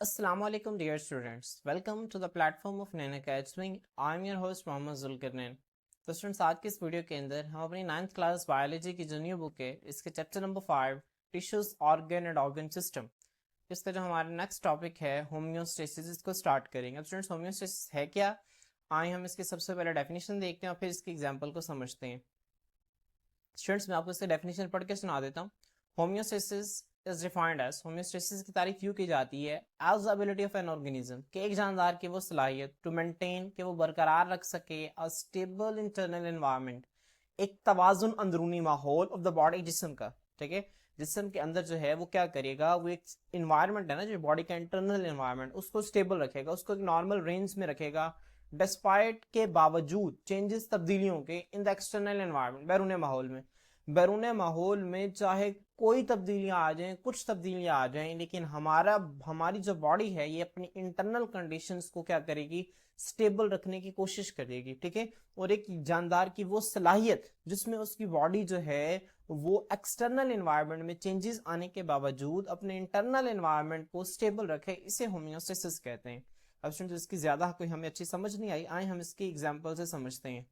Assalamu alaikum dear students. Welcome to the platform of Naina Academy. I am your host Mohammad Zulqarnain. तो students आज के इस video के अंदर हम अपनी 9th क्लास बायोलॉजी की जो न्यू बुक है इसके chapter number 5 tissues organ and organ system, इसका जो हमारा नेक्स्ट टॉपिक है होम्योस्टेसिस, इसको स्टार्ट करेंगे। अब स्टूडेंट्स होम्योस्टेसिस है क्या, आए हम इसकी सबसे पहले डेफिनेशन देखते हैं और फिर इसके एग्जाम्पल को समझते हैं। स्टूडेंट्स मैं आपको इसका डेफिनेशन पढ़ के सुना देता हूँ। Homeostasis is defined as homeostasis की तारीफ यूं की जाती है as the ability of an organism कि एक जानदार की वो सलाहियत to maintain कि वो बरकरार रख सके a stable internal environment, एक तवाजुन अंदरूनी माहौल of the body, जिस्म का। ठीक है, जिस्म के अंदर जो है वो क्या करेगा, वो एक इन्वायरमेंट है ना, जो बॉडी का इंटरनल इन्वायरमेंट, उसको स्टेबल रखेगा, उसको एक नॉर्मल रेंज में रखेगा डिस्पाइट के बावजूद चेंजेस तब्दीलियों के इन द एक्सटर्नल एनवायरनमेंट, बैरून माहौल में। बैरून माहौल में चाहे कोई तब्दीलियां आ जाएं, कुछ तब्दीलियां आ जाएं, लेकिन हमारी जो बॉडी है ये अपनी इंटरनल कंडीशंस को क्या करेगी, स्टेबल रखने की कोशिश करेगी। ठीक है, और एक जानदार की वो सलाहियत जिसमें उसकी बॉडी जो है वो एक्सटर्नल एनवायरनमेंट में चेंजेस आने के बावजूद अपने इंटरनल एनवायरनमेंट को स्टेबल रखे, इसे होम्योस्टेसिस कहते हैं। अब स्टूडेंट्स इसकी ज्यादा कोई हमें अच्छी समझ नहीं आई, आए हम इसकी एग्जाम्पल से समझते हैं।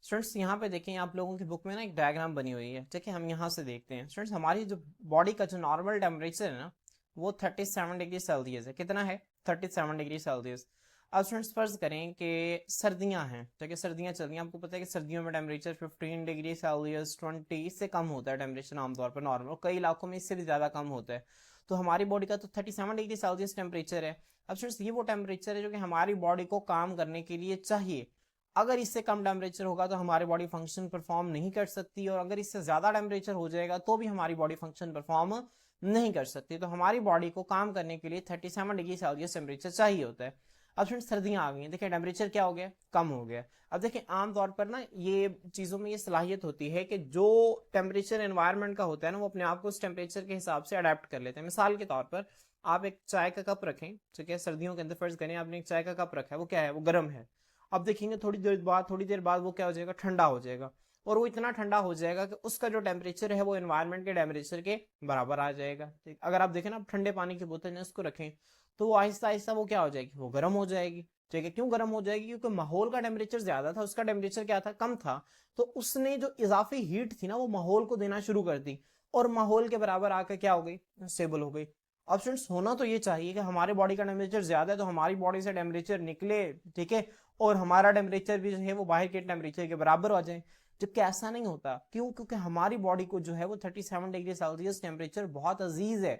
स्टूडेंट्स यहाँ पे देखें, आप लोगों की बुक में ना एक डायग्राम बनी हुई है। ठीक है, हम यहाँ से देखते हैं। स्टूडेंट्स हमारी जो बॉडी का जो नॉर्मल टेम्परेचर है ना वो 37 डिग्री सेल्सियस है। कितना है? 37 डिग्री सेल्सियस। अब स्टूडेंट्स फर्ज करें कि सर्दियां हैं, ठीक है, सर्दियां चल रही हैं। आपको पता है कि सर्दियों में टेम्परेचर 15 डिग्री सेल्सियस 20 इससे कम होता है टेम्परेचर आमतौर पर नॉर्मल, और कई इलाकों में इससे भी ज्यादा कम होता है। तो हमारी बॉडी का तो 37 डिग्री सेल्सियस टेम्परेचर है। अब स्टूडेंट्स ये वो टेम्परेचर है जो कि हमारी बॉडी को काम करने के लिए चाहिए। अगर इससे कम टेम्परेचर होगा तो हमारी बॉडी फंक्शन परफॉर्म नहीं कर सकती, और अगर इससे ज्यादा टेम्परेचर हो जाएगा तो भी हमारी बॉडी फंक्शन परफॉर्म नहीं कर सकती। तो हमारी बॉडी को काम करने के लिए 37 डिग्री सेल्सियस टेम्परेचर चाहिए होता है। अब फ्रेंड्स सर्दियां आ गई हैं, देखिए टेम्परेचर क्या हो गया, कम हो गया। अब देखिए आमतौर पर ना ये चीजों में ये सलाहियत होती है कि जो टेम्परेचर एनवायरनमेंट का होता है ना वो अपने आप को उस टेम्परेचर के हिसाब से अडेप्ट कर लेते हैं। मिसाल के तौर पर आप एक चाय का कप रखें, ठीक है, सर्दियों के अंदर फर्ज करें आपने एक चाय का कप रखा है, वो क्या है, वो गर्म है। अब देखेंगे थोड़ी देर बाद वो क्या हो जाएगा, ठंडा हो जाएगा, और वो इतना ठंडा हो जाएगा कि उसका जो टेम्परेचर है वो एनवायरनमेंट के टेम्परेचर के बराबर आ जाएगा। ठीक, अगर आप देखें ना ठंडे पानी की बोतल में उसको रखें तो वो आहिस्ता आहिस्ता वो क्या हो जाएगी, वो गर्म हो जाएगी। ठीक है, क्यों गर्म हो जाएगी? क्योंकि माहौल का टेम्परेचर ज्यादा था, उसका टेम्परेचर क्या था, कम था। तो उसने जो इजाफी हीट थी ना वो माहौल को देना शुरू कर दी, और माहौल के बराबर आकर क्या हो गई, स्टेबल हो गई। अब स्टूडेंट्स होना तो ये चाहिए कि हमारे बॉडी का टेम्परेचर ज्यादा है तो हमारी बॉडी से टेम्परेचर निकले, ठीक है, और हमारा टेम्परेचर भी जो है वो बाहर के टेम्परेचर के बराबर हो जाए। जबकि ऐसा नहीं होता। क्यों? क्योंकि हमारी बॉडी को जो है वो 37 डिग्री सेल्सियस टेम्परेचर बहुत अजीज है।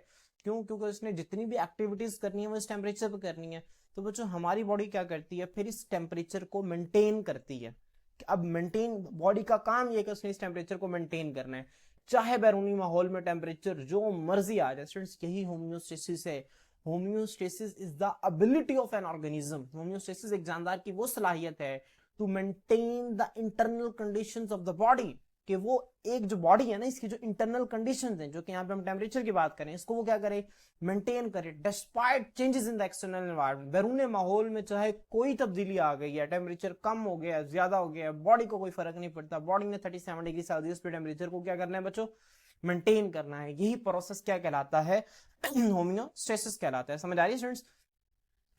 क्यों? क्योंकि उसने जितनी भी एक्टिविटीज करनी है वो इस टेम्परेचर पर करनी है। तो बच्चों हमारी बॉडी क्या करती है, फिर इस टेम्परेचर को मेंटेन करती है। अब मेंटेन बॉडी का काम ये है कि उसने इस टेम्परेचर को मेंटेन करना है, चाहे बैरूनी माहौल में टेम्परेचर जो मर्जी आ जाए। स्टूडेंट्स यही होम्योस्टेसिस है। Homeostasis is the ability of an organism. Homeostasis एक जानदार की वो सलाहियत है to maintain the internal conditions of the body, कि वो एक जो बॉडी है ना इसकी जो इंटरनल कंडीशंस हैं, जो कि यहाँ पे हम टेम्परेचर की बात करें, इसको वो क्या करे, मेंटेन करे despite changes in the external environment. बैरून माहौल में चाहे कोई तब्दीली आ गई है, टेम्परेचर कम हो गया, ज्यादा हो गया, बॉडी को कोई फर्क नहीं पड़ता। बॉडी ने 37 डिग्री सेल्सियस पे टेम्परेचर को क्या करना है बच्चों, मेंटेन करना है। यही प्रोसेस क्या कहलाता है, होम्योस्टेसिस कहलाता है। समझ आ रही है स्टूडेंट्स?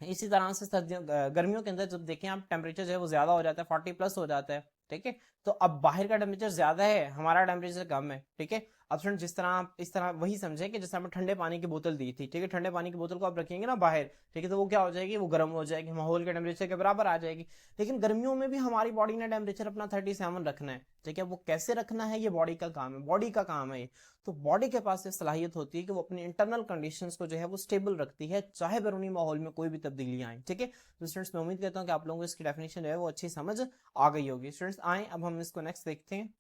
इसी तरह से सर्दियों गर्मियों के अंदर जब देखें आप टेम्परेचर जो है वो ज्यादा हो जाता है, 40 प्लस हो जाता है। ठीक है, तो अब बाहर का टेम्परेचर ज्यादा है, हमारा टेम्परेचर कम है। ठीक है, अब फ्रेंड जिस तरह आप इस तरह वही समझे कि जैसे आपने ठंडे पानी की बोतल दी थी, ठीक है, ठंडे पानी की बोतल को आप रखेंगे ना बाहर, ठीक है, तो वो क्या हो जाएगी, वो गर्म हो जाएगी, माहौल के टेम्परेचर के बराबर आ जाएगी। लेकिन गर्मियों में भी हमारी बॉडी ने टेम्परेचर अपना 37 रखना है। ठीक है, वो कैसे रखना है, ये बॉडी का काम है, बॉडी का काम है। तो बॉडी के पास ये सलाहियत होती है कि वो अपनी इंटरनल कंडीशंस को जो है वो स्टेबल रखती है, चाहे बैरूनी माहौल में कोई भी तब्दीलियां आए। ठीक है, तो स्टूडेंट्स मैं उम्मीद करता हूँ कि आप लोगों को इसकी डेफिनेशन जो है वो अच्छी समझ आ गई होगी। स्टूडेंट्स आए अब हम इसको नेक्स्ट देखते हैं।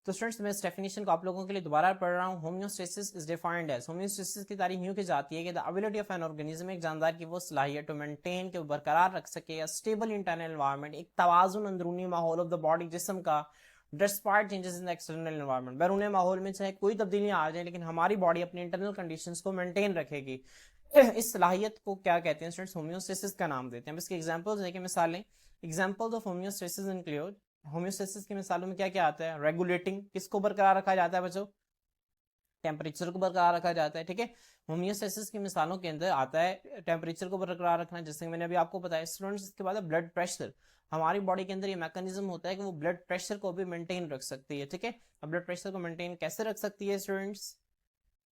तो स्टूडेंट्स मैं इस डेफिनेशन को आप लोगों के लिए दोबारा पढ़ रहा हूँ। Homeostasis is defined as, homeostasis की तारीफ यूं की जाती है कि the ability of an organism, एक जानदार की वो सलाहियत टू मेंटेन के बरकरार रख सके या स्टेबल इंटरनल एनवायरनमेंट, एक तवाजुन अंदरूनी माहौल ऑफ द बॉडी, जिस्म का, despite changes in the external environment, बैरून माहौल में चाहे कोई तब्दीलियां आ जाए लेकिन हमारी बॉडी अपनी इंटरनल कंडीशंस को मेंटेन रखेगी। इस सलाहियत को क्या कहते हैं स्टूडेंट्स, होम्योस्टेसिस का नाम देते हैं। इसके एग्जांपल्स देखिए, मिसालें, examples of homeostasis include, homeostasis की मिसालों में क्या क्या आता है, रेगुलेटिंग, किसको बरकरार रखा जाता है बच्चों, टेम्परेचर को बरकरार रखा जाता है, ठीक है। होमियोस्टेसिस की मिसालों के अंदर आता है टेम्परेचर को बरकरार रखना, जैसे मैंने अभी आपको बताया स्टूडेंट्स। इसके बाद ब्लड प्रेशर, हमारी बॉडी के अंदर ये मैकेनिज्म होता है कि वो ब्लड प्रेशर को भी मेंटेन रख सकती है, ठीक है। अब ब्लड प्रेशर को मेंटेन कैसे रख सकती है स्टूडेंट्स?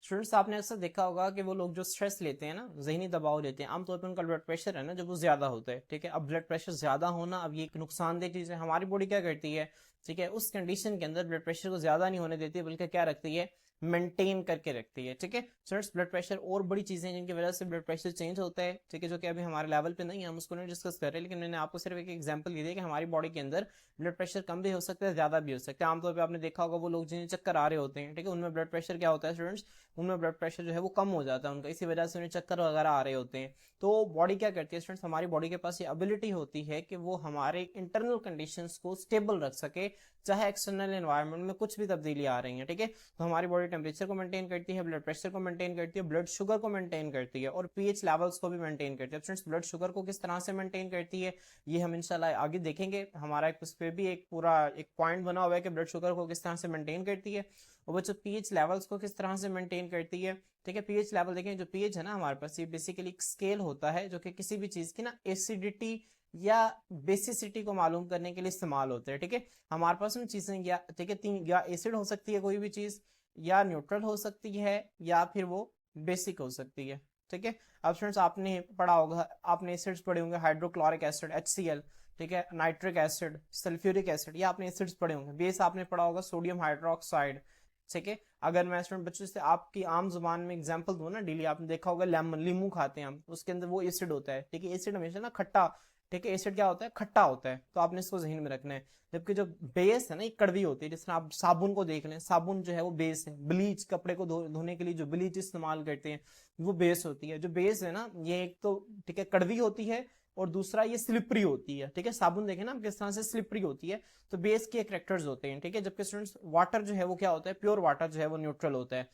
स्टूडेंट्स आपने अक्सर देखा होगा कि वो लोग जो स्ट्रेस लेते हैं ना, जहनी दबाव लेते हैं, आमतौर पर उनका ब्लड प्रेशर है ना जब वो ज्यादा होता है, ठीक है। अब ब्लड प्रेशर ज्यादा होना, अब ये एक नुकसानदेह चीज है। हमारी बॉडी क्या करती है, ठीक है, उस कंडीशन के अंदर ब्लड प्रेशर को ज्यादा नहीं होने देती, बल्कि क्या रखती है, मेंटेन करके रखती है, ठीक है। स्टूडेंट्स ब्लड प्रेशर और बड़ी चीजें हैं जिनकी वजह से ब्लड प्रेशर चेंज होता है, ठीक है, जो कि अभी हमारे लेवल पे नहीं है, हम उसको नहीं डिस्कस कर रहे, लेकिन मैंने आपको सिर्फ एक एग्जांपल दे दिया कि हमारी बॉडी के अंदर ब्लड प्रेशर कम भी हो सकता है, ज्यादा भी हो सकता है। आमतौर पर आपने देखा होगा वो लोग जिन्हें चक्कर आ रहे होते हैं, ठीक है, उनमें ब्लड प्रेशर क्या होता है स्टूडेंट्स, उनमें ब्लड प्रेशर जो है वो कम हो जाता है उनका, इसी वजह से उन्हें चक्कर वगैरह आ रहे होते हैं। तो बॉडी क्या करती है स्टूडेंट्स, हमारी बॉडी के पास ये एबिलिटी होती है कि वो हमारे इंटरनल कंडीशंस को स्टेबल रख सके, चाहे एक्सटर्नल एनवायरनमेंट में कुछ भी तब्दीली आ रही है, ठीक है। तो हमारी बॉडी टेम्परेचर को मेंटेन करती है, ब्लड प्रेशर को मेंटेन करती है, ब्लड शुगर को मेंटेन करती है और पीएच लेवल्स को भी मेंटेन करती है। स्टूडेंट्स ब्लड शुगर को किस तरह से मेंटेन करती है ये हम इंशाल्लाह आगे देखेंगे। हमारा उस पर भी एक पूरा एक पॉइंट बना हुआ है कि ब्लड शुगर को किस तरह से मेंटेन करती है, और बच्चों पीएच लेवल्स को किस तरह से मेंटेन करती है, ठीक है। पीएच लेवल देखें, जो पीएच है ना हमारे पास, ये बेसिकली एक स्केल होता है जो कि किसी भी चीज की ना एसिडिटी या बेसिसिटी को मालूम करने के लिए इस्तेमाल होते हैं, ठीक है। हमारे पास उन चीजें या, ठीक है, तीन, या एसिड हो सकती है कोई भी चीज, या न्यूट्रल हो सकती है, या फिर वो बेसिक हो सकती है, ठीक है। अब स्टूडेंट्स आपने पढ़ा होगा, आपने एसिड्स पढ़े होंगे, हाइड्रोक्लोरिक एसिड HCl, ठीक है, नाइट्रिक एसिड, सल्फ्यूरिक एसिड, ये आपने एसिड्स पढ़े होंगे। बेस आपने पढ़ा होगा सोडियम हाइड्रोक्साइड, ठीक है। अगर मैं स्टूडेंट बच्चों से आपकी आम जुबान में एग्जांपल दूं ना, डेली आपने देखा होगा लेमन, लीमू खाते हैं हम, उसके अंदर वो एसिड होता है, ठीक है। एसिड हमेशा ना खट्टा, ठीक है, एसिड क्या होता है, खट्टा होता है, तो आपने इसको जहन में रखना है। जबकि जो बेस है ना, ये कड़वी होती है। जिस तरह आप साबुन को देख लें, साबुन जो है वो बेस है। ब्लीच, कपड़े को धोने के लिए जो ब्लीच इस्तेमाल करते हैं वो बेस होती है। जो बेस है ना, ये एक तो, ठीक है, कड़वी होती है, और दूसरा ये स्लिपरी होती है, ठीक है। साबुन देखें ना किस तरह से स्लिपरी होती है, तो बेस के कैरेक्टर्स होते हैं, ठीक है। जबकि स्टूडेंट्स वाटर जो है वो क्या होता है, प्योर वाटर जो है वो न्यूट्रल होता है,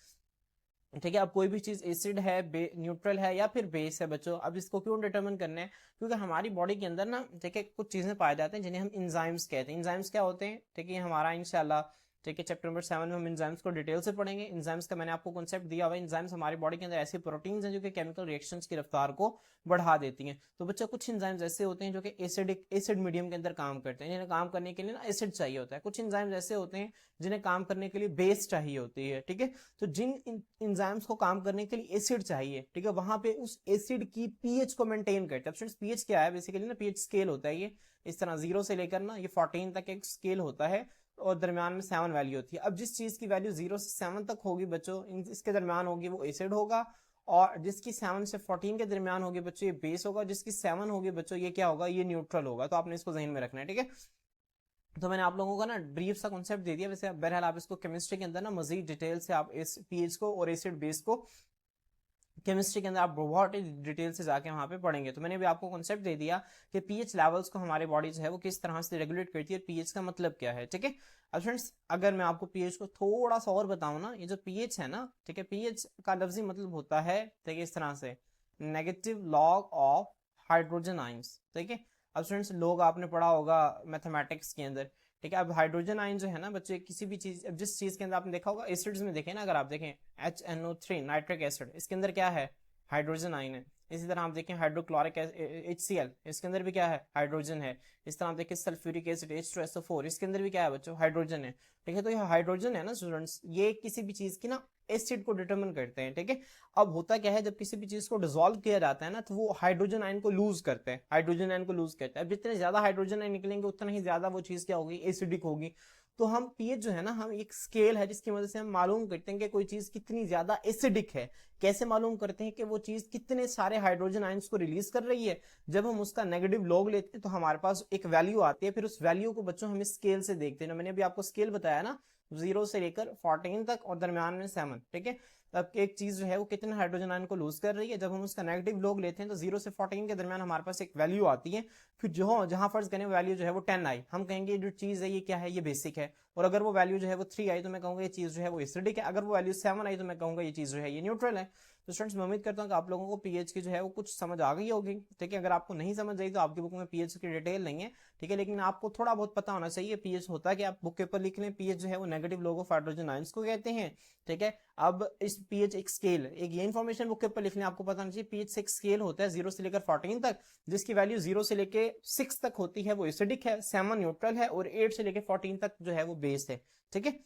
ठीक है। अब कोई भी चीज एसिड है, न्यूट्रल है या फिर बेस है बच्चों, अब इसको क्यों डिटरमिन करना है, क्योंकि हमारी बॉडी के अंदर ना, ठीक है, कुछ चीजें पाए जाते हैं जिन्हें हम इंजाइम्स कहते हैं। इंजाइम्स क्या होते हैं, ठीक है, हमारा इंशाल्लाह, ठीक है, चैप्टर नंबर 7 में हम इंजाइम्स को डिटेल से पढ़ेंगे। इंजाइम्स का मैंने आपको कॉन्सेप्ट दिया हुआ है। इंजाइम्स हमारी बॉडी के अंदर ऐसे प्रोटीन्स हैं जो कि केमिकल रिएक्शंस की रफ्तार को बढ़ा देती हैं। तो बच्चों कुछ इंजाइम्स ऐसे होते हैं जो कि एसिड मीडियम के अंदर काम करते हैं, जिन्हें काम करने के लिए ना एसिड चाहिए होता है। कुछ इंजाइम्स ऐसे होते हैं जिन्हें काम करने के लिए बेस चाहिए होती है, ठीक है। तो जिन इंजाइम्स को काम करने के लिए एसिड चाहिए, ठीक है, वहां पे उस एसिड की पीएच को मेंटेन करते हैं। पीएच क्या है, बेसिकली ना पीएच स्केल होता है, ये इस तरह 0 से लेकर ना ये 14 तक एक स्केल होता है, और दरमियान में 7 वैल्यू होती है। अब जिस चीज की वैल्यू 0 से 7 तक होगी बच्चों, इसके दरमियान होगी वो एसिड होगा, और जिसकी 7 से 14 के दरमियान होगी बच्चों ये बेस होगा, जिसकी 7 होगी बच्चों ये क्या होगा, ये न्यूट्रल होगा। तो आपने इसको जहन में रखना है, ठीक है। तो मैंने आप लोगों को ना ब्रीफ सा कॉन्सेप्ट दे दिया। वैसे बहरहाल आप इसको केमिस्ट्री के अंदर ना मजीद डिटेल से आप इस पीएच को और एसिड बेस को केमिस्ट्री के अंदर आप बहुत ही डिटेल से जाके वहां पे पढ़ेंगे। तो मैंने भी आपको कॉन्सेप्ट दे दिया कि पीएच लेवल्स को हमारी बॉडी जो है वो किस तरह से रेगुलेट करती है, पीएच का मतलब क्या है, ठीक है। अब फ्रेंड्स अगर मैं आपको पीएच को थोड़ा सा और बताऊं ना, ये जो पीएच है ना, ठीक है, पीएच का लफ्जी मतलब होता है, ठीक है, इस तरह से negative log of hydrogen ions, ठीक है। अब स्टूडेंट्स लोग आपने पढ़ा होगा मैथमेटिक्स के अंदर, ठीक है। अब हाइड्रोजन आयन जो है ना बच्चे, किसी भी चीज, अब जिस चीज के अंदर आपने देखा होगा एसिड्स में देखें ना, अगर आप देखें HNO3 नाइट्रिक एसिड, इसके अंदर क्या है, हाइड्रोजन आयन है। इसी तरह आप देखें हाइड्रोक्लोरिक HCl, इसके अंदर भी क्या है, हाइड्रोजन है। इस तरह आप देखें सल्फ्यूरिक एसिड H2SO4, इसके अंदर भी क्या है बच्चों, हाइड्रोजन है, ठीक है। तो ये हाइड्रोजन है ना स्टूडेंट्स, ये किसी भी चीज की ना एसिड को डिटरमिन करते हैं, ठीक है। अब होता क्या है, जब किसी भी चीज को डिसॉल्व किया जाता है ना, तो वो हाइड्रोजन आयन को लूज करते हैं, हाइड्रोजन आयन को लूज करते हैं। अब जितने ज्यादा हाइड्रोजन आयन निकलेंगे उतना ही ज्यादा वो चीज क्या होगी, एसिडिक होगी। तो हम पीएच जो है ना, हम एक स्केल है जिसकी मदद से हम मालूम करते हैं कि कोई चीज कितनी ज्यादा एसिडिक है। कैसे मालूम करते हैं कि वो चीज कितने सारे हाइड्रोजन आयंस को रिलीज कर रही है, जब हम उसका नेगेटिव लॉग लेते हैं तो हमारे पास एक वैल्यू आती है। फिर उस वैल्यू को बच्चों हम स्केल से देखते हैं ना, मैंने अभी आपको स्केल बताया ना, 0 से लेकर 14 तक और दरमियान में 7, ठीक है। अब एक चीज जो है वो कितने हाइड्रोजन आयन को लूज कर रही है, जब हम उसका नेगेटिव लॉग लेते हैं तो 0 से 14 के दरमियान हमारे पास एक वैल्यू आती है, फिर जो जहां फर्ज करें वैल्यू जो है वो 10 आई, हम कहेंगे जो चीज है ये क्या है, ये बेसिक है। और अगर वो वैल्यू जो है वो 3 आई तो मैं कहूंगा ये चीज जो है वो एसिडिक है, अगर वो वैल्यू 7 आई तो मैं कहूंगा ये चीज जो है ये न्यूट्रल है। तो स्टूडेंट्स मैं उम्मीद करता हूँ कि आप लोगों को पीएच की जो है वो कुछ समझ आ गई होगी, ठीक है। अगर आपको नहीं समझ आई तो आपकी बुक में पीएच की डिटेल नहीं है, ठीक है, लेकिन आपको थोड़ा बहुत पता होना चाहिए पीएच होता है कि आप बुक के ऊपर लिख लें, पीएच जो है वो negative log of hydrogen ions को कहते हैं, ठीक है। अब इस पीएच एक स्केल, एक ये इन्फॉर्मेशन बुक के ऊपर लिखने आपको पता होना चाहिए, पीएच एक स्केल होता है 0 से लेकर 14 तक, जिसकी वैल्यू 0 से लेकर 6 तक होती है वो एसिडिक है, 7 न्यूट्रल है और 8 से लेकर 14 तक जो है वो बेस है, ठीक है।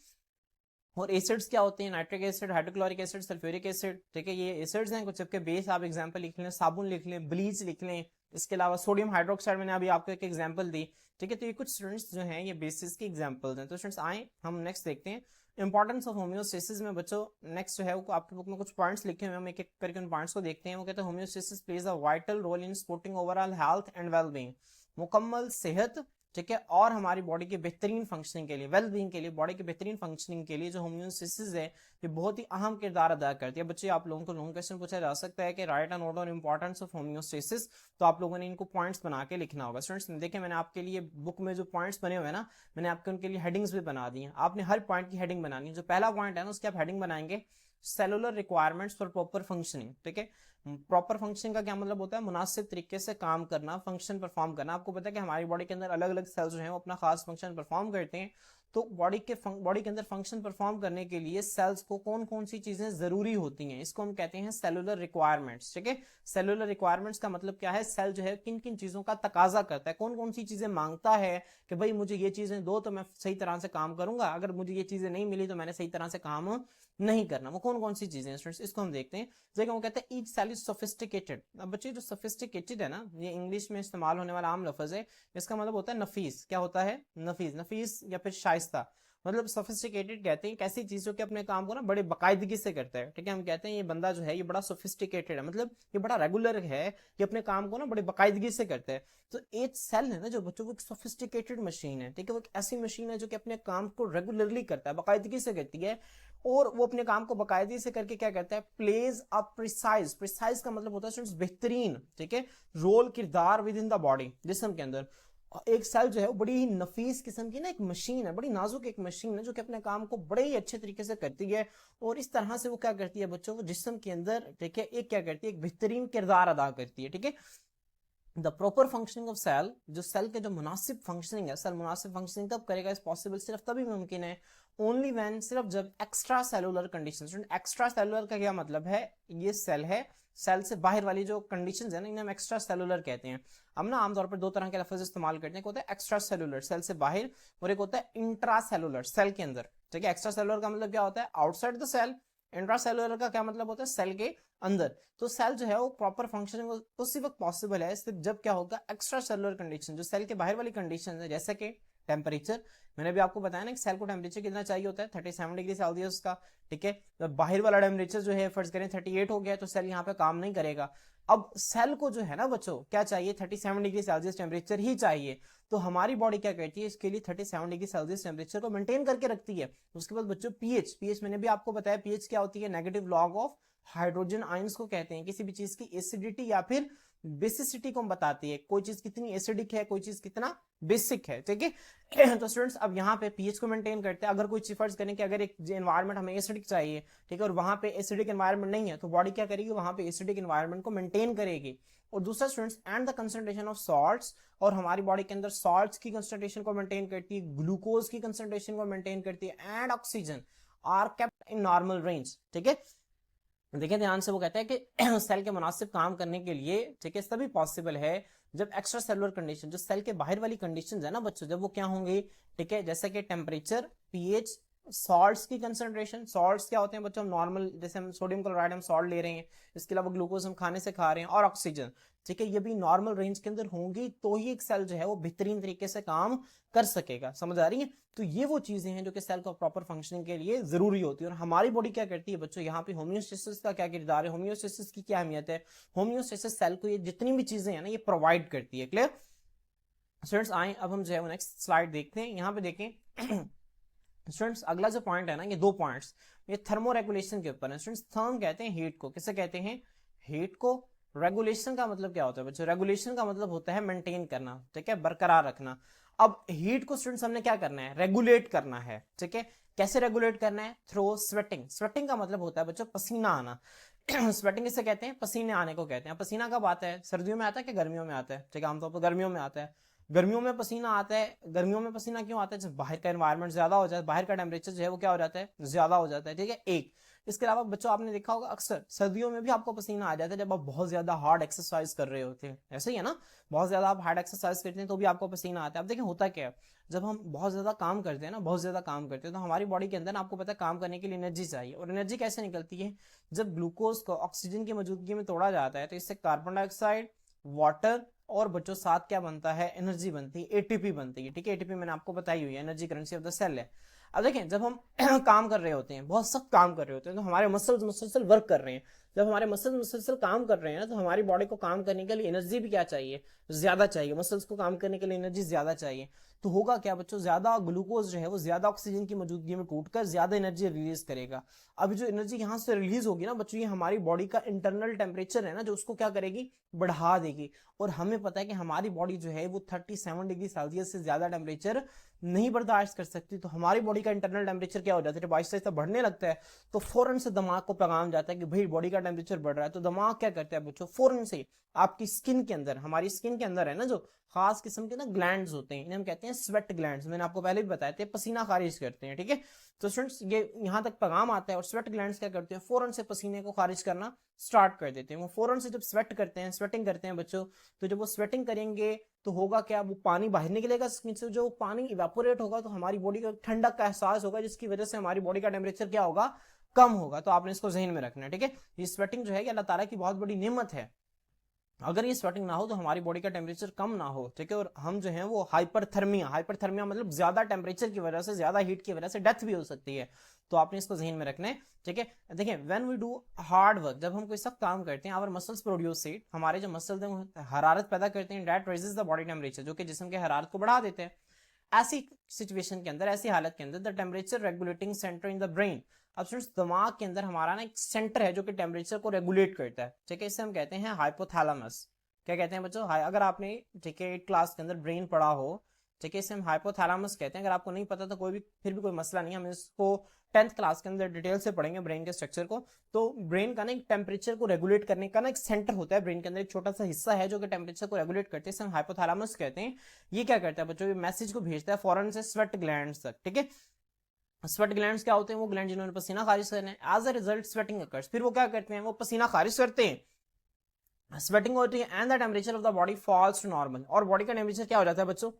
और एसिड्स क्या होते हैं, nitric acid, hydrochloric acid, sulphuric acid, ठीक है, ये एसिड्स हैं कुछ। सबके बेस आप एग्जांपल लिख लें, साबुन लिख लें, ब्लीच लिख लें, इसके अलावा सोडियम हाइड्रोक्साइड मैंने अभी आपको एक एग्जांपल दी, ठीक है। तो ये कुछ स्टूडेंट्स जो हैं ये बेसिस के एग्जांपल्स हैं। तो स्टूडेंट्स आए हम नेक्स्ट देखते हैं इंपॉर्टेंस ऑफ होम्योस्टेसिस में। बच्चों नेक्स्ट जो है वो आपकी बुक में कुछ पॉइंट्स लिखे हुए हैं, हम एक एक करके उन पॉइंट्स को देखते हैं। वो कहते हैं homeostasis plays a vital role in supporting overall health and wellbeing, मुकम्मल सेहत, ठीक है, और हमारी बॉडी के बेहतरीन फंक्शनिंग के लिए, वेल बीइंग के लिए, बॉडी के बेहतरीन फंक्शनिंग के लिए जो होम्योस्टेसिस है ये बहुत ही अहम किरदार अदा करती है। बच्चे आप लोगों को लॉन्ग क्वेश्चन पूछा जा सकता है कि right a note on importance of homeostasis, तो आप लोगों ने इनको पॉइंट्स बना के लिखना होगा। स्टूडेंट्स देखिए मैंने आपके लिए बुक में जो पॉइंट्स बने हुए हैं ना, मैंने आपके उनके लिए हेडिंग्स भी बना दी हैं, आपने हर पॉइंट की हेडिंग बनानी है। जो पहला पॉइंट है ना उसकी आप हेडिंग बनाएंगे cellular requirements for proper functioning, ठीक है। प्रॉपर फंक्शनिंग का क्या मतलब होता है, मुनासिब तरीके से काम करना, फंक्शन परफॉर्म करना। आपको पता है कि हमारी बॉडी के अंदर अलग अलग सेल्स जो हैं वो अपना खास फंक्शन परफॉर्म करते हैं। तो बॉडी के अंदर फंक्शन परफॉर्म करने के लिए सेल्स को कौन कौन सी चीजें जरूरी होती हैं, इसको हम कहते हैं सेलुलर रिक्वायरमेंट्स, ठीक है। सेलुलर रिक्वायरमेंट्स का मतलब क्या है, सेल जो है किन किन चीजों का तकाजा करता है, कौन कौन सी चीजें मांगता है कि भाई मुझे ये चीजें दो तो मैं सही तरह से काम करूंगा, अगर मुझे ये चीजें नहीं मिली तो मैंने सही तरह से काम नहीं करना। वो कौन कौन सी चीजें हैं स्टूडेंट्स, इसको हम देखते हैं। जैसे वो कहते हैं ईच सेल इज सोफिस्टिकेटेड। अब बच्चे जो सोफिस्टिकेटेड है ना, ये इंग्लिश में इस्तेमाल होने वाला आम लफ्ज है, इसका मतलब होता है नफीस। क्या होता है, नफीस, नफीस या फिर शाइस्ता। मतलब सोफिस्टिकेटेड कहते हैं कैसी चीज जो कि अपने काम को ना बड़े बाकायदगी से करता है, ठीक है। हम कहते हैं ये बंदा जो है ये बड़ा सोफिस्टिकेटेड है, मतलब ये बड़ा रेगुलर है, ये अपने काम को ना बड़े बाकायदगी से करता है। तो एक सेल है ना जो बच्चों को एक सोफिस्टिकेटेड मशीन है, ठीक है, वो एक ऐसी मशीन है जो कि अपने काम को रेगुलरली करता है, बाकायदगी से करती है। और वो अपने काम को बाकायदगी से करके क्या करता है, प्लेज अ प्रिसाइज, प्रिसाइज का मतलब होता है बेहतरीन, ठीक है, रोल, किरदार विद इन द बॉडी, जिस्म के अंदर। एक सेल जो है वो बड़ी ही नफीस किस्म की ना एक मशीन है, बड़ी नाजुक एक मशीन है जो कि अपने काम को बड़े ही अच्छे तरीके से करती है। और इस तरह से वो क्या करती है बच्चों, वो जिस्म के अंदर, ठीक है, एक क्या करती है, एक बेहतरीन किरदार अदा करती है, ठीक है। The proper functioning of cell, जो सेल के जो मुनासिब फंक्शनिंग है, सेल मुनासिब फंक्शनिंग तब करेगा, इस पॉसिबल सिर्फ तभी मुमकिन है, ओनली व्हेन, सिर्फ जब extra cellular condition. Extra cellular का क्या मतलब है, ये सेल है, सेल से बाहर वाली जो कंडीशंस है ना इन्हें हम एक्स्ट्रा सेलुलर कहते हैं। हम ना आमतौर पर दो तरह के लफ्ज इस्तेमाल करते हैं, एक होता है एक्स्ट्रा सेलुलर, सेल से बाहर, और एक होता है इंट्रा सेलुलर, सेल के अंदर, ठीक है। एक्स्ट्रा सेलुलर का मतलब क्या होता है, outside the cell. Intracellular का क्या मतलब होता है, सेल के अंदर। तो सेल जो है वो प्रॉपर फंक्शनिंग उसी वक्त पॉसिबल है सिर्फ जब क्या होगा, एक्स्ट्रा सेलुलर कंडीशन, जो सेल के बाहर वाली कंडीशन है, जैसे कि टेम्परेचर। मैंने भी आपको बताया ना कि सेल को टेम्परेचर कितना चाहिए होता है, 37 डिग्री सेल्सियस का, ठीक है। तो बाहर वाला टेम्परेचर जो है फर्ज करें 38 हो गया तो सेल यहाँ पे काम नहीं करेगा। अब सेल को जो है ना बच्चों क्या चाहिए, 37 डिग्री सेल्सियस टेम्परेचर ही चाहिए। तो हमारी बॉडी क्या करती है, इसके लिए 37 डिग्री सेल्सियस टेम्परेचर को मेंटेन करके रखती है। उसके बाद बच्चों पीएच, पीएच मैंने भी आपको बताया, पीएच क्या होती है, negative log of hydrogen ions को कहते हैं। किसी भी चीज की एसिडिटी या फिर बेसिसिटी को हम बताती है, कोई चीज कितनी एसिडिक है, कोई चीज कितना बेसिक है, ठीक है। तो स्टूडेंट्स अब यहाँ पे पीएच को मेंटेन करते हैं। अगर कोई चीज फर्ज करें कि अगर एक एनवायरमेंट हमें एसिडिक चाहिए, ठीक है, और वहां पे एसिडिक एनवायरमेंट नहीं है, तो बॉडी क्या करेगी, वहां पे एसिडिक एनवायरमेंट को मेंटेन करेगी। और दूसरा students and the concentration of salts, और हमारी बॉडी के अंदर सॉल्ट्स की कंसंट्रेशन को मेंटेन करती है, ग्लूकोज की कंसंट्रेशन को मेंटेन करती है, and oxygen are kept in normal range, ठीक है। देखिए ध्यान से, वो कहता है कि सेल के मुनासिब काम करने के लिए, ठीक है, तभी पॉसिबल है जब एक्स्ट्रा सेलुलर कंडीशन, जो सेल के बाहर वाली कंडीशन है ना बच्चों, जब वो क्या होंगी, ठीक है, जैसे कि टेम्परेचर, पीएच, सॉल्ट्स की कंसंट्रेशन। सॉल्ट्स क्या होते हैं बच्चों, हम नॉर्मल जैसे हम सोडियम क्लोराइड हम सॉल्ट ले रहे हैं, इसके अलावा ग्लूकोज हम खाने से खा रहे हैं, और ऑक्सीजन, ठीक है, ये भी नॉर्मल रेंज के अंदर होंगी तो ही एक सेल जो है वो बेहतरीन तरीके से काम कर सकेगा। समझ आ रही है। तो ये वो चीजें हैं जो कि सेल को प्रॉपर फंक्शनिंग के लिए जरूरी होती है। और हमारी बॉडी क्या करती है बच्चों, यहाँ पे होम्योस्टेसिस का क्या किरदार है, होम्योस्टेसिस की क्या अहमियत है। होम्योस्टेसिस सेल को ये जितनी भी चीजें हैं ना ये प्रोवाइड करती है। क्लियर स्टूडेंट्स, आए अब हम जो है नेक्स्ट स्लाइड देखते हैं। यहाँ पे देखें स्टूडेंट्स अगला जो पॉइंट है ना, ये 2 पॉइंट्स ये थर्मो रेगुलेशन के ऊपर है। स्टूडेंट्स थर्म कहते हैं हीट को, किसे कहते हैं? हीट को। रेगुलेशन का मतलब क्या होता है बच्चों? रेगुलेशन का मतलब होता है मेंटेन करना, ठीक है, बरकरार रखना। अब हीट को स्टूडेंट्स हमने क्या करना है? रेगुलेट करना है, ठीक है। कैसे रेगुलेट करना है? Through sweating. स्वेटिंग का मतलब होता है बच्चों पसीना आना। स्वेटिंग किसे कहते हैं? पसीने आने को कहते हैं। पसीना कब आता है? सर्दियों में आता है कि गर्मियों में आता है? ठीक है, आमतौर पर गर्मियों में आता है। गर्मियों में पसीना आता है। गर्मियों में पसीना क्यों आता है? जब बाहर का एनवायरनमेंट ज्यादा हो जाता है, बाहर का टेम्परेचर जो है वो क्या हो जाता है? ज्यादा हो जाता है, ठीक है। एक इसके अलावा बच्चों आपने देखा होगा अक्सर सर्दियों में भी आपको पसीना आ जाता है जब आप बहुत ज्यादा हार्ड एक्सरसाइज कर रहे होते हैं, ऐसे ही है ना। बहुत ज्यादा आप हार्ड एक्सरसाइज करते हैं तो भी आपको पसीना आता है। अब देखिए होता क्या है, जब हम बहुत ज्यादा काम करते हैं ना, बहुत ज्यादा काम करते हैं तो हमारी बॉडी के अंदर आपको पता है काम करने के लिए एनर्जी चाहिए। और एनर्जी कैसे निकलती है? जब ग्लूकोज को ऑक्सीजन की मौजूदगी में तोड़ा जाता है तो इससे कार्बन डाइऑक्साइड, वाटर और बच्चों साथ क्या बनता है? एनर्जी बनती है, एटीपी बनती है, ठीक है। एटीपी मैंने आपको बताई हुई है, energy currency of the cell है। अब देखें जब हम काम कर रहे होते हैं, बहुत सख्त काम कर रहे होते हैं, तो हमारे मसल्स मुसलसल वर्क कर रहे हैं। जब हमारे मसल्स मुसलसल काम कर रहे हैं ना, तो हमारी बॉडी को काम करने के लिए एनर्जी भी क्या चाहिए? ज्यादा चाहिए। मसल्स को काम करने के लिए एनर्जी ज्यादा चाहिए। तो होगा क्या बच्चों? ज्यादा ग्लूकोज जो है वो ज्यादा ऑक्सीजन की मौजूदगी में टूटकर ज्यादा एनर्जी रिलीज करेगा। अभी जो एनर्जी यहाँ से रिलीज होगी ना बच्चों, ये हमारी बॉडी का इंटरनल टेम्परेचर है ना, जो उसको क्या करेगी? बढ़ा देगी। और हमें पता है कि हमारी बॉडी जो है वो 37 डिग्री सेल्सियस से ज्यादा टेम्परेचर नहीं बर्दाश्त कर सकती। तो हमारी बॉडी का इंटरनल टेम्परेचर क्या हो जाता है? जब आहिस्ता आहिस्ता बढ़ने लगता है तो फौरन से दिमाग को पैगाम जाता है कि भाई बॉडी का टेम्परेचर बढ़ रहा है। तो दिमाग क्या करता है बच्चों? फौरन से आपकी स्किन के अंदर, हमारी स्किन के अंदर है ना जो खास किस्म के ना ग्लैंड्स होते हैं, इन्हें हम कहते हैं स्वेट ग्लैंड्स। मैंने आपको पहले भी बताया था, पसीना खारिज करते हैं, ठीक है। तो स्टूडेंट्स ये यहाँ तक पैगाम आता है और स्वेट ग्लैंड्स क्या करते हैं? फौरन से पसीने को खारिज करना स्टार्ट कर देते हैं। वो फौरन से जब स्वेट करते हैं, स्वेटिंग करते हैं बच्चों, तो जब वो स्वेटिंग करेंगे तो होगा क्या? वो पानी बाहर निकलेगा स्किन से, जो पानी इवेपोरेट होगा तो हमारी बॉडी को ठंडक का एहसास होगा, जिसकी वजह से हमारी बॉडी का टेम्परेचर क्या होगा? कम होगा। तो आपने इसको जहन में रखना है, ठीक है। ये स्वेटिंग जो है अल्लाह ताला की बहुत बड़ी नेमत है। अगर ये स्वेटिंग ना हो तो हमारी बॉडी का टेम्परेचर कम ना हो, ठीक है। और हम जो है वो हाइपरथर्मिया, हाइपरथर्मिया मतलब ज्यादा टेम्परेचर की वजह से, ज्यादा हीट की वजह से डेथ भी हो सकती है। तो आपने इसको जहन में रखना है, ठीक है। देखिए when we do hard work, जब हम कोई सब काम करते हैं, आवर मसल्स प्रोड्यूस हीट, हमारे जो मसल्स हैं वो हरारत पैदा करते हैं, that raises the body temperature, जो कि जिस्म के हरारत को बढ़ा देते हैं। ऐसी सिचुएशन के अंदर, ऐसी हालत के अंदर the temperature regulating centre in the brain. अब स्टूडेंट्स दिमाग के अंदर हमारा ना एक सेंटर है जो कि टेम्परेचर को रेगुलेट करता है, ठीक है। इसे हम कहते हैं हाइपोथैलेमस। क्या कहते हैं बच्चों? अगर आपने, ठीक है, 8 क्लास के अंदर ब्रेन पढ़ा हो, ठीक है, इसे हम हाइपोथैलेमस कहते हैं। अगर आपको नहीं पता तो कोई भी, फिर भी कोई मसला नहीं, हम इसको 10th क्लास के अंदर डिटेल से पढ़ेंगे ब्रेन के स्ट्रक्चर को। तो ब्रेन का ना एक टेम्परेचर को रेगुलेट करने का ना एक सेंटर होता है ब्रेन के अंदर, एक छोटा सा हिस्सा है जो कि टेम्परेचर को रेगुलेट करते हैं, इसे हम हाइपोथैलेमस कहते हैं। ये क्या करता है बच्चों? ये मैसेज को भेजता है फौरन से स्वेट ग्लैंड्स तक, ठीक है। स्वेट ग्लैंड्स क्या होते हैं? वो ग्लैंड जिन्होंने पसीना खारिज करना है। As a result sweating occurs, फिर वो क्या करते हैं? वो पसीना खारिज करते हैं, स्वेटिंग होती है, and the temperature of the body falls to normal. और बॉडी का टेम्परेचर क्या हो जाता है बच्चों?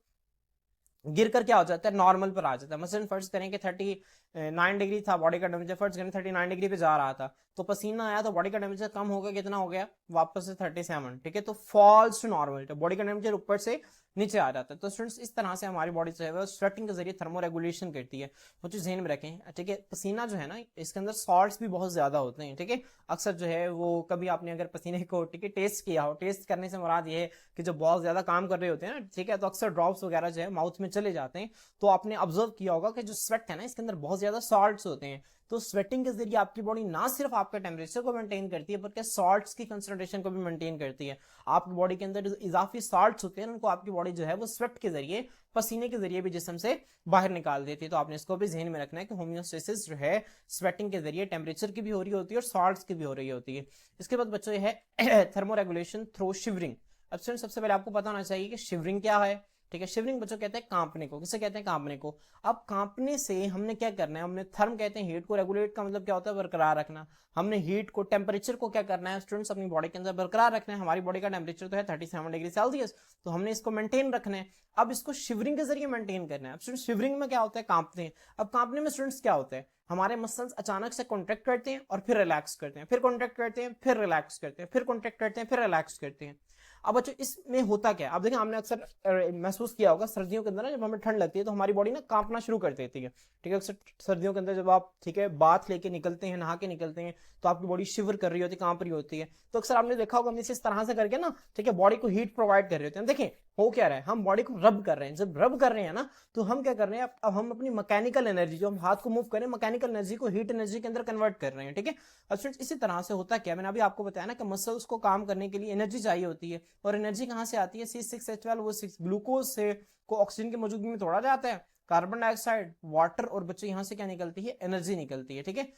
गिर कर क्या हो जाता है? नॉर्मल पर आ जाता है। मसलन फर्ज करें कि 39 डिग्री था बॉडी का टेम्परेचर, फर्ज करें 39 डिग्री पे जा रहा था, तो पसीना आया तो बॉडी का टेम्परेचर कम हो गया, कितना हो गया? वापस से 37, ठीक है। तो फॉल्स टू नॉर्मल, तो बॉडी का टेम्परेचर ऊपर से नीचे आ जाता है। तो स्टूडेंट्स इस तरह से हमारी बॉडी जो है वो स्वेटिंग के जरिए थर्मो रेगुलेशन करती है। वो चीज ध्यान में रखें, ठीक है। पसीना जो है ना, इसके अंदर सॉल्ट्स भी बहुत ज्यादा होते हैं, ठीक है। अक्सर जो है वो, कभी आपने अगर पसीने को, ठीक है, टेस्ट किया हो, टेस्ट करने से मुराद ये है कि जब बहुत ज्यादा काम कर रहे होते हैं ना, ठीक है, तो अक्सर ड्रॉप्स वगैरह जो है माउथ में चले जाते हैं। तो आपने ऑब्जर्व किया होगा कि जो स्वेट है ना, इसके अंदर बहुत ज्यादा सॉल्ट्स होते हैं। तो स्वेटिंग के जरिए आपकी बॉडी ना सिर्फ आपका टेम्परेचर को मेंटेन करती है बल्कि सॉल्ट्स की कंसंट्रेशन को भी मेंटेन करती है। आपकी बॉडी के अंदर जो इजाफी सॉल्ट्स होते हैं उनको आपकी बॉडी जो है वो स्वेट के जरिए, पसीने के जरिए भी जिस्म से बाहर निकाल देती है। तो आपने इसको भी ध्यान में रखना है कि होम्योस्टेसिस जो है स्वेटिंग के जरिए टेम्परेचर की भी हो रही होती है और सॉल्ट्स की भी हो रही होती है। इसके बाद बच्चों ये है थर्मो रेगुलेशन थ्रू शिवरिंग। अब सबसे पहले आपको पता होना चाहिए कि शिवरिंग क्या है, ठीक है। शिवरिंग बच्चों कहते हैं कांपने को। किसे कहते हैं? कांपने को। अब कांपने से हमने क्या करना है? हमने थर्म कहते हैं हीट को, रेगुलेट का मतलब क्या होता है? बरकरार रखना। हमने हीट को, टेम्परेचर को क्या करना है स्टूडेंट्स? अपनी बॉडी के अंदर बरकरार रखना है। हमारी बॉडी का टेम्परेचर तो है 37 डिग्री सेल्सियस, तो हमने इसको मेंटेन रखना है। अब इसको शिवरिंग के जरिए मेंटेन करना है। अब स्टूडेंट्स शिवरिंग में क्या होता है? कांपते हैं। अब कांपने में स्टूडेंट्स क्या होता है? हमारे मसल्स अचानक से कॉन्ट्रैक्ट करते हैं और फिर रिलैक्स करते हैं, फिर कॉन्ट्रैक्ट करते हैं, फिर रिलैक्स करते हैं, फिर कॉन्ट्रैक्ट करते हैं, फिर रिलैक्स करते हैं। अब बच्चों इसमें होता क्या है, अब देखिए आपने अक्सर महसूस किया होगा सर्दियों के अंदर ना जब हमें ठंड लगती है तो हमारी बॉडी ना कांपना शुरू कर देती है, ठीक है। अक्सर सर्दियों के अंदर जब आप, ठीक है, बाथ लेके निकलते हैं, नहा के निकलते हैं, तो आपकी बॉडी शिवर कर रही होती है, कांप रही होती है। तो अक्सर आपने देखा होगा हम इस तरह से करके ना, ठीक है, बॉडी को हीट प्रोवाइड कर रहे होते हैं। देखें हो क्या रहा है, हम बॉडी को रब कर रहे हैं। जब रब कर रहे हैं ना तो हम क्या कर रहे हैं, अब हम अपनी मैकेनिकल एनर्जी, जो हम हाथ को मूव करें, मैकेनिकल एनर्जी को हीट एनर्जी के अंदर कन्वर्ट कर रहे हैं, ठीक है। अब फ्रेंड्स इसी तरह से होता क्या, मैंने अभी आपको बताया ना कि मसल्स को काम करने के लिए एनर्जी चाहिए होती है, और एनर्जी कहां से आती है, C6H12O6 ग्लूकोज से, को ऑक्सीजन की मौजूदगी में तोड़ा जाता है, कार्बन डाइऑक्साइड, वाटर, और बच्चों यहां से क्या निकलती है, एनर्जी निकलती है, ठीक है।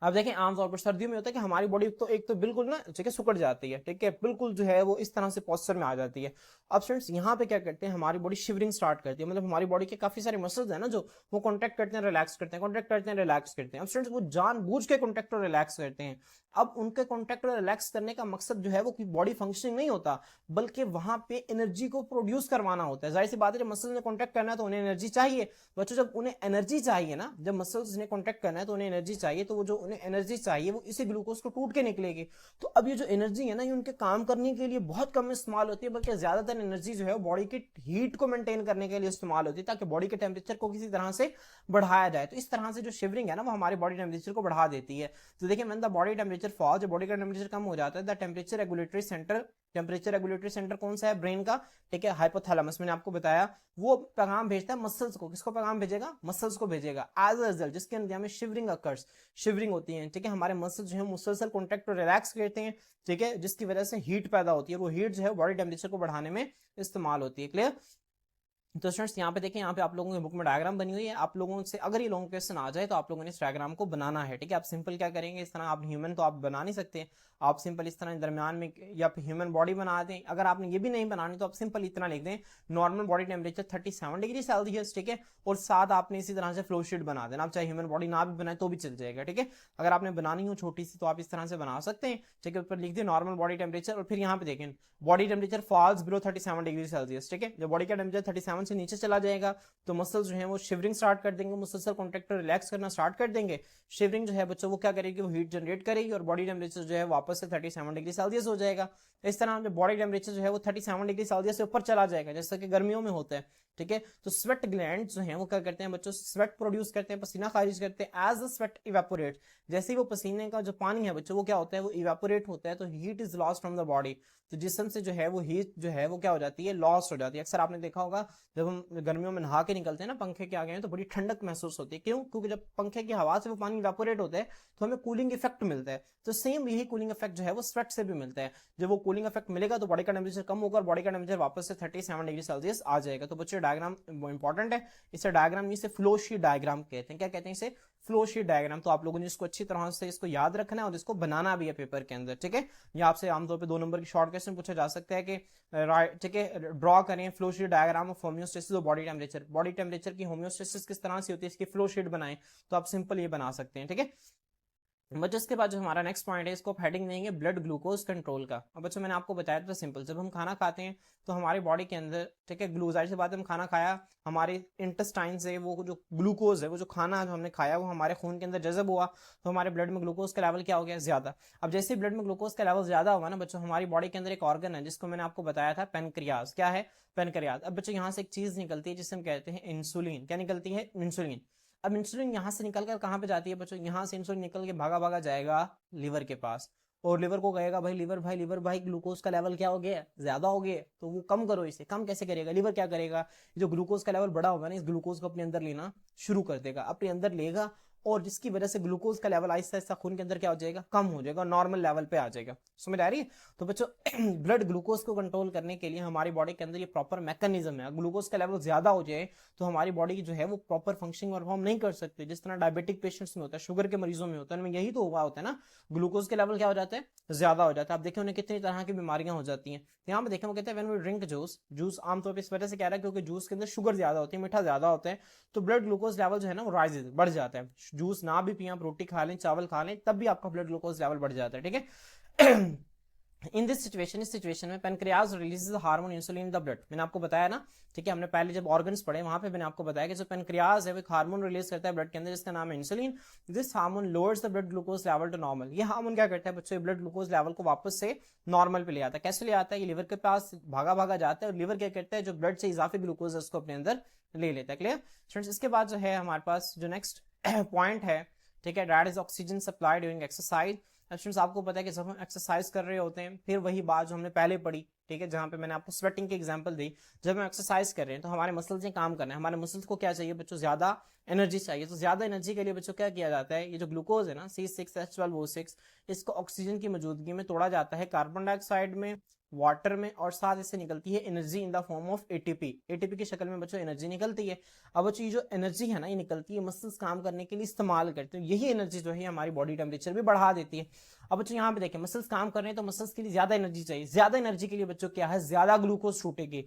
अब देखें आमतौर पर सर्दियों में होता है कि हमारी बॉडी तो एक तो बिल्कुल ना, ठीक है, सुकड़ जाती है, ठीक है, बिल्कुल जो है वो इस तरह से पोस्चर में आ जाती है। अब फ्रेंड्स यहाँ पे क्या करते हैं, हमारी बॉडी शिवरिंग स्टार्ट करती है, मतलब हमारी बॉडी के काफी सारे मसल्स हैं ना जो वो कॉन्ट्रैक्ट करते हैं, रिलैक्स करते हैं, कॉन्ट्रैक्ट करते हैं, रिलैक्स करते हैं। अब फ्रेंड्स वो जानबूझ के कॉन्ट्रैक्ट और रिलैक्स करते हैं। अब उनके कॉन्ट्रैक्ट और रिलैक्स करने का मकसद जो है वो बॉडी फंक्शनिंग नहीं होता, बल्कि वहां पे एनर्जी को प्रोड्यूस करवाना होता है। जाहिर सी बात है, जब मसल ने कॉन्ट्रैक्ट करना है तो उन्हें एनर्जी चाहिए। बच्चों जब उन्हें एनर्जी चाहिए ना, जब मसल्स ने कॉन्ट्रैक्ट करना है तो उन्हें एनर्जी चाहिए, तो वो जो उन्हें एनर्जी चाहिए वो इसी ग्लूकोज को टूट के निकलेगी। तो अब ये जो एनर्जी है ना, ये उनके काम करने के लिए बहुत कम इस्तेमाल होती है, बल्कि ज्यादातर एनर्जी जो है वो बॉडी की हीट को मेंटेन करने के लिए इस्तेमाल होती है, ताकि बॉडी के टेम्परेचर को किसी तरह से बढ़ाया जाए। तो इस तरह से जो शिवरिंग है ना वो हमारी बॉडी टेम्परेचर को बढ़ा देती है। तो देखिए मैंने द बॉडी टेम्परेचर फॉल, जब बॉडी का टेम्परेचर कम हो जाता है, the temperature regulatory centre, temperature regulatory centre कौन सा है, ब्रेन का, ठीक है, हाइपोथैलेमस, मैंने आपको बताया, वो पैगाम भेजता है मसल्स को। किसको पैगाम भेजेगा, मसल्स को भेजेगा। एज अ रिजल्ट जिसके अंदर में शिवरिंग अकर्स, शिवरिंग होती है, ठीक है, हमारे मसल्स जो है मुसलसल कॉन्ट्रैक्ट और रिलैक्स करते हैं, ठीक है, जिसकी वजह से हीट पैदा होती है, वो हीट जो है बॉडी टेम्परेचर को बढ़ाने में इस्तेमाल होती है। क्लियर। तो स्टूडेंट्स यहाँ पे देखें, यहाँ पे आप लोगों की बुक में डायग्राम बनी हुई है। आप लोगों से अगर ये लॉन्ग क्वेश्चन आ जाए तो आप लोगों ने इस डायग्राम को बनाना है, ठीक है। आप सिंपल क्या करेंगे, इस तरह आप ह्यूमन तो आप बना नहीं सकते, आप सिंपल इस तरह दरमियान में या ह्यूमन बॉडी बना दें। अगर आपने ये भी नहीं बनानी तो आप सिंपल इतना लिख दें, normal body temperature 37 degree Celsius, ठीक है, और साथ आपने इसी तरह से फ्लो शीट बना देना। आप चाहे ह्यूमन बॉडी ना भी बनाए तो भी चल जाएगा, ठीक है। अगर आपने बनानी हो छोटी सी तो आप इस तरह से बना सकते हैं, ठीक है। ऊपर लिख दिए नॉर्मल बॉडी टेम्परेचर, और फिर यहाँ पे देखें body temperature falls below 37 degree Celsius, ठीक है। जब बॉडी का टेम्परेचर 37 से नीचे चला जाएगा तो मसल्स जो है वो शिवरिंग स्टार्ट कर देंगे, मसल्स कॉन्ट्रैक्ट रिलैक्स करना स्टार्ट कर देंगे। शिवरिंग जो है बच्चों वो क्या करेगी, वो हीट जनरेट करेगी, और बॉडी टेम्परेचर जो है वापस से 37 डिग्री सेल्सियस हो जाएगा। इस तरह जब बॉडी टेम्परेचर जो है वो 37 डिग्री सेल्सियस से ऊपर चला जाएगा, जैसा कि गर्मियों में होता है, ठीक है, तो स्वेट ग्लैंड जो है वो क्या करते हैं बच्चों, स्वेट प्रोड्यूस करते हैं, पसीना खारिज करते हैं। एज द स्वेट इवेपोरेट, जैसे ही वो पसीने का जो पानी है बच्चों वो क्या होता है, वो इवेपोरेट होता है, तो heat is lost from the body. तो जिस्म से जो है वो हीट जो है वो क्या हो जाती है, लॉस्ट हो जाती है। अक्सर आपने देखा होगा जब हम गर्मियों में नहा के निकलते हैं ना पंखे के आगे हैं तो बड़ी ठंडक महसूस होती है। क्यों, क्योंकि जब पंखे की हवा से वो पानी इवेपोरेट होता है तो हमें कूलिंग इफेक्ट मिलता है। तो सेम यही कूलिंग इफेक्ट जो है वो स्वेट से भी मिलता है। जब वो कूलिंग इफेक्ट मिलेगा तो बॉडी का टेम्परेचर कम होगा और बॉडी का टेम्परेचर वापस से 37 डिग्री सेल्सियस आ जाएगा। तो बच्चे डायग्राम इंपॉर्टेंट है, इसे डायग्राम इसे फ्लो शीट डायग्राम कहते हैं। क्या कहते हैं इसे, फ्लो शीट डायग्राम। तो आप लोगों ने इसको अच्छी तरह से इसको याद रखना है और इसको बनाना भी है पेपर के अंदर, ठीक है। ये आपसे आमतौर पे 2 नंबर की शॉर्ट क्वेश्चन पूछा जा सकता है कि ठीक है, ड्रॉ करें flow sheet diagram of homeostasis और बॉडी टेम्परेचर। बॉडी टेम्परेचर की होम्योस्टेसिस किस तरह से होती है, इसकी फ्लो शीट बनाएं। तो आप सिंपल ये बना सकते हैं, ठीक है। बच्चों इसके बाद जो हमारा नेक्स्ट पॉइंट है, इसको आप हेडिंग देंगे ब्लड ग्लूकोज कंट्रोल का। अब बच्चों मैंने आपको बताया था सिंपल, जब हम खाना खाते हैं तो हमारी बॉडी के अंदर, ठीक है, ग्लूकोज से बात हम खाना खाया, हमारे इंटेस्टाइन से वो जो ग्लूकोज है, वो जो खाना जो हमने खाया वो हमारे खून के अंदर जज़ब हुआ, तो हमारे ब्लड में ग्लूकोज का लेवल क्या हो गया, ज्यादा। अब जैसे ब्लड में ग्लूकोज का लेवल ज्यादा होगा ना बच्चों, हमारी बॉडी के अंदर एक ऑर्गन है जिसको मैंने आपको बताया था पेनक्रियाज। क्या है, पेनक्रियाज। अब बच्चों यहाँ से एक चीज निकलती है जिसे हम कहते हैं इंसुलिन। क्या निकलती है, इंसुलिन। अब इंसुलिन यहाँ से निकल कर कहाँ पे जाती है बच्चों, यहाँ से इंसुलिन निकल के भागा भागा जाएगा लिवर के पास, और लिवर को कहेगा भाई लिवर भाई ग्लूकोज का लेवल क्या हो गया, ज्यादा हो गया, तो वो कम करो इसे। कम कैसे करेगा, लिवर क्या करेगा, जो ग्लूकोज का लेवल बड़ा होगा ना, इस ग्लूकोज को अपने अंदर लेना शुरू कर देगा, अपने अंदर लेगा, और जिसकी वजह से ग्लूकोज का लेवल आहिस्ता आहिस्ता खून के अंदर क्या हो जाएगा, कम हो जाएगा, नॉर्मल लेवल पे आ जाएगा। समझ आ रही है। तो बच्चों ब्लड ग्लूकोज को कंट्रोल करने के लिए हमारी बॉडी के अंदर ये प्रॉपर मैकेनिज्म है। ग्लूकोज का लेवल ज्यादा हो जाए तो हमारी बॉडी जो है वो प्रॉपर फंक्शनिंग परफॉर्म नहीं कर सकती, जिस तरह डायबिटिक पेशेंट्स में होता है, शुगर के मरीजों में होता है, उनमें यही तो हुआ होता है ना, ग्लूकोज के लेवल क्या हो जाता है, ज्यादा हो जाता है। आप देखिए उन्हें कितनी तरह की बीमारियां हो जाती हैं। यहाँ पे देखें वो कहते हैं when we drink juice, juice आमतौर पर इस वजह से कह रहा है क्योंकि जूस के अंदर शुगर ज्यादा होती है, मीठा ज्यादा होता है, तो ब्लड ग्लूकोज लेवल जो है ना वो राइज बढ़ जाता है। जूस ना भी पिए, आप रोटी खा लें, चावल खा लें, तब भी आपका ब्लड ग्लूकोज लेवल बढ़ जाता है, ठीक है। इन दिस सिचुएशन, इस सिचुएशन में pancreas releases the hormone insulin in the blood. मैंने आपको बताया ना, ठीक है, हमने पहले जब ऑर्गन्स पढ़े वहां पे मैंने आपको बताया कि जो पेनक्रियाज है वो एक हार्मोन रिलीज करता है ब्लड के अंदर जिसका नाम है insulin. This hormone lowers the blood glucose level to normal. ये हार्मोन क्या करता है बच्चों, ब्लड ग्लूकोज लेवल को वापस से नॉर्मल पे ले आता है। कैसे ले आता है, ये लिवर के पास भागा भागा जाता है और लिवर क्या करता है, जो ब्लड से इजाफी ग्लूकोज है उसको अपने अंदर ले लेता है। Clear students. इसके बाद जो है हमारे पास जो नेक्स्ट पॉइंट है, ठीक है, that is oxygen supply during exercise. Students आपको पता है कि जब हम एक्सरसाइज कर रहे होते हैं, फिर वही बात जो हमने पहले पढ़ी, ठीक है, जहां पे मैंने आपको स्वेटिंग की एग्जांपल दी, जब हम एक्सरसाइज कर रहे हैं तो हमारे मसल्स ने काम करना है। हमारे मसल्स को क्या चाहिए बच्चों, ज्यादा एनर्जी चाहिए। तो ज्यादा एनर्जी के लिए बच्चों क्या किया जाता है, ये जो ग्लूकोज है ना C6H12O6, इसको ऑक्सीजन की मौजूदगी में तोड़ा जाता है कार्बन डाइऑक्साइड में, वाटर में, और साथ इससे निकलती है energy in the form of ATP. ATP की शक्ल में बच्चों एनर्जी निकलती है। अब बच्चों ये जो एनर्जी है ना, ये निकलती है, मसल्स काम करने के लिए इस्तेमाल करते हैं। यही एनर्जी जो है हमारी बॉडी टेम्परेचर भी बढ़ा देती है। अब बच्चों यहाँ पे देखें, मसल्स काम कर रहे हैं तो मसल्स के लिए ज्यादा एनर्जी चाहिए। ज्यादा एनर्जी के लिए बच्चों क्या है, ज्यादा ग्लूकोज छूटेगी।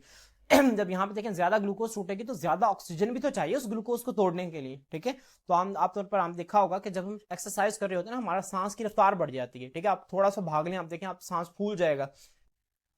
जब यहाँ पे देखें ज्यादा ग्लूकोज छूटेगी तो ज्यादा ऑक्सीजन भी तो चाहिए उस ग्लूकोज को तोड़ने के लिए, ठीक है। तो आमतौर पर हम देखा होगा कि जब हम एक्सरसाइज कर रहे होते हैं ना, हमारा सांस की रफ्तार बढ़ जाती है, ठीक है। आप थोड़ा सा भाग लें, आप देखें आप सांस फूल जाएगा,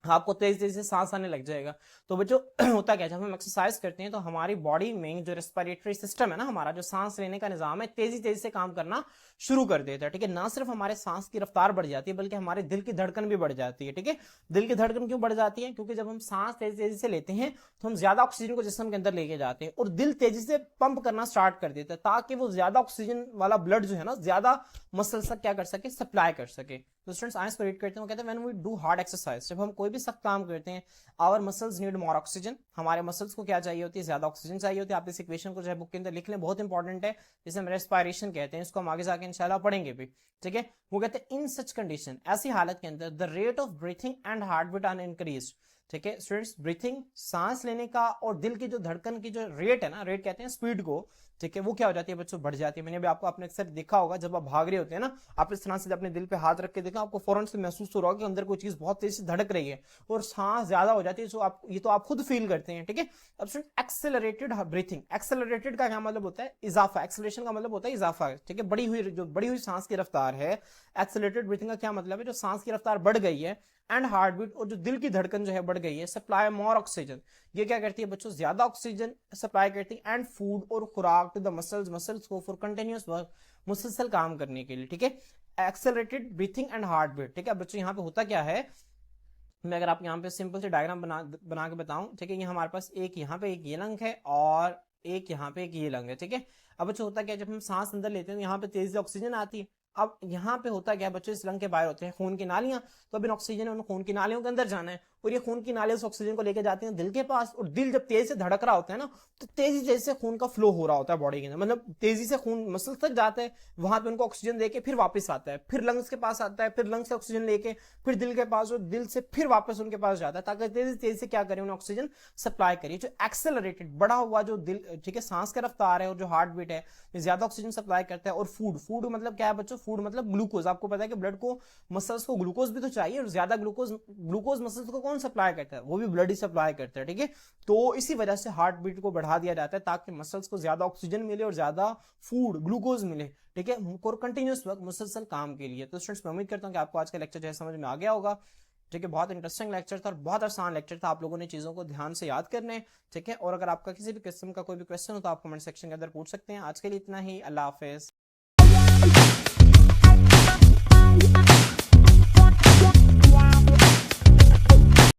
आपको तेज तेज से सांस आने लग जाएगा। तो बच्चों होता क्या, जब हम एक्सरसाइज करते हैं तो हमारी बॉडी में जो रेस्पिरेटरी सिस्टम है ना, हमारा जो सांस लेने का निजाम है, तेजी तेजी से काम करना शुरू कर देता है, ठीक है। ना सिर्फ हमारे सांस की रफ्तार बढ़ जाती है बल्कि हमारे दिल की धड़कन भी बढ़ जाती है, ठीक है। दिल की धड़कन क्यों बढ़ जाती है, क्योंकि जब हम सांस तेजी तेजी से लेते हैं तो हम ज्यादा ऑक्सीजन को जिस्म के अंदर लेके जाते हैं और दिल तेजी से पंप करना स्टार्ट कर देता है, ताकि वो ज्यादा ऑक्सीजन वाला ब्लड जो है ना ज्यादा मसल्स तक क्या कर सके, सप्लाई कर सके। तो स्टूडेंट्स आइंस को रीड करते हैं, कहते हैं when we do hard exercise, जब हम कोई भी सख्त काम करते हैं, our muscles need more oxygen. हमारे मसल्स को क्या चाहिए होती है, ज्यादा ऑक्सीजन चाहिए होती है। आप इस इक्वेशन को जो है बुक के अंदर लिख लें, बहुत इंपॉर्टेंट है, जिसे हम रेस्पिरेशन कहते हैं। इसको हम आगे जाके इंशाल्लाह पढ़ेंगे भी, ठीक है। वो कहते हैं इन सच कंडीशन, ऐसी हालत के अंदर the rate of breathing and heart beat are increase, ठीक है। स्टूडेंट्स ब्रीथिंग, सांस लेने का, और दिल की जो धड़कन की जो रेट है ना, रेट कहते हैं स्पीड को, ठीक है, वो क्या हो जाती है बच्चों, बढ़ जाती है। मैंने भी आपको अपने अक्सर देखा होगा, जब आप भाग रहे होते हैं ना, आप इस तरह से अपने दिल पे हाथ रख के देखा, आपको फौरन से महसूस हो रहा होगा कि अंदर कोई चीज बहुत तेज से धड़क रही है और सांस ज्यादा हो जाती है। तो आप ये तो आप खुद फील करते हैं, ठीक है। अब एक्सेलरेटेड ब्रीथिंग, एक्सेलरेटेड का क्या मतलब होता है, इजाफा। एक्सेलरेशन का मतलब होता है इजाफा, ठीक है, बढ़ी हुई सांस की रफ्तार है। एक्सेलरेटेड ब्रीथिंग का क्या मतलब है, जो सांस की रफ्तार बढ़ गई है, एंड हार्ट बीट, और जो दिल की धड़कन जो है बढ़ गई है। सप्लाई मोर ऑक्सीजन, ये क्या करती है बच्चों, ज्यादा ऑक्सीजन सप्लाई करती है, एंड फूड, और खुराक, टू द मसल्स, मसल्स को फॉर कंटिन्यूअस वर्क, मुसलसल काम करने के लिए, ठीक है। Accelerated breathing and heart beat, ठीक है। बच्चों यहाँ पे होता क्या है, मैं अगर आप यहाँ पे सिंपल से डायग्राम बना के बताऊं, ठीक है। ये हमारे पास एक यहाँ पे एक ये लंग है और एक यहाँ पे एक ये लंग है, ठीक है। अब बच्चों होता क्या है, जब हम सांस अंदर लेते हैं तो यहाँ पे तेजी से ऑक्सीजन आती है। अब यहाँ पे होता क्या है बच्चों, इस लंग के बाहर होते हैं खून की नालियां, तो अब इन ऑक्सीजन उन खून की नालियों के अंदर जाना है, और ये खून की नालियां उस ऑक्सीजन को लेकर जाती हैं दिल के पास, और दिल जब तेजी से धड़क रहा होता है ना, तो तेजी से खून का फ्लो हो रहा होता है बॉडी के अंदर, मतलब तेजी से खून मसल्स तक जाता है, वहां पे उनको ऑक्सीजन देके फिर वापस आता है, फिर लंग्स के पास आता है, फिर लंग्स से ऑक्सीजन लेके फिर दिल के पास, और दिल से फिर वापस उनके पास जाता है, ताकि तेजी से क्या करें, उन्हें ऑक्सीजन सप्लाई करिए। जो एक्सेलरेटेड बढ़ा हुआ जो दिल, ठीक है, सांस का रफ्तार है और जो हार्ट बीट है, ज्यादा ऑक्सीजन सप्लाई करता है। और फूड मतलब क्या है बच्चों, फूड मतलब ग्लूकोज। आपको पता है कि ब्लड को, मसल्स को ग्लूकोज भी तो चाहिए, और ज्यादा ग्लूकोज मसल्स को कौन सप्लाई करता है, वो भी ब्लड ही सप्लाई करता है, ठीक है। तो इसी वजह से हार्ट बीट को बढ़ा दिया जाता है, ताकि मसल्स को ज्यादा ऑक्सीजन मिले और ज्यादा फूड ग्लूकोज मिले, ठीक है, और कंटिन्यूअस वर्क मुसलसल काम के लिए। तो स्टूडेंट्स मैं उम्मीद करता हूं कि आपको आज का लेक्चर जो है समझ में आ गया होगा, ठीक है। बहुत इंटरेस्टिंग लेक्चर था और बहुत आसान लेक्चर था, आप लोगों ने चीजों को ध्यान से याद करने, ठीक है। और अगर आपका किसी भी किस्म का कोई भी क्वेश्चन हो तो आप कमेंट सेक्शन के अंदर पूछ सकते हैं। आज के लिए इतना ही, अल्लाह हाफिज।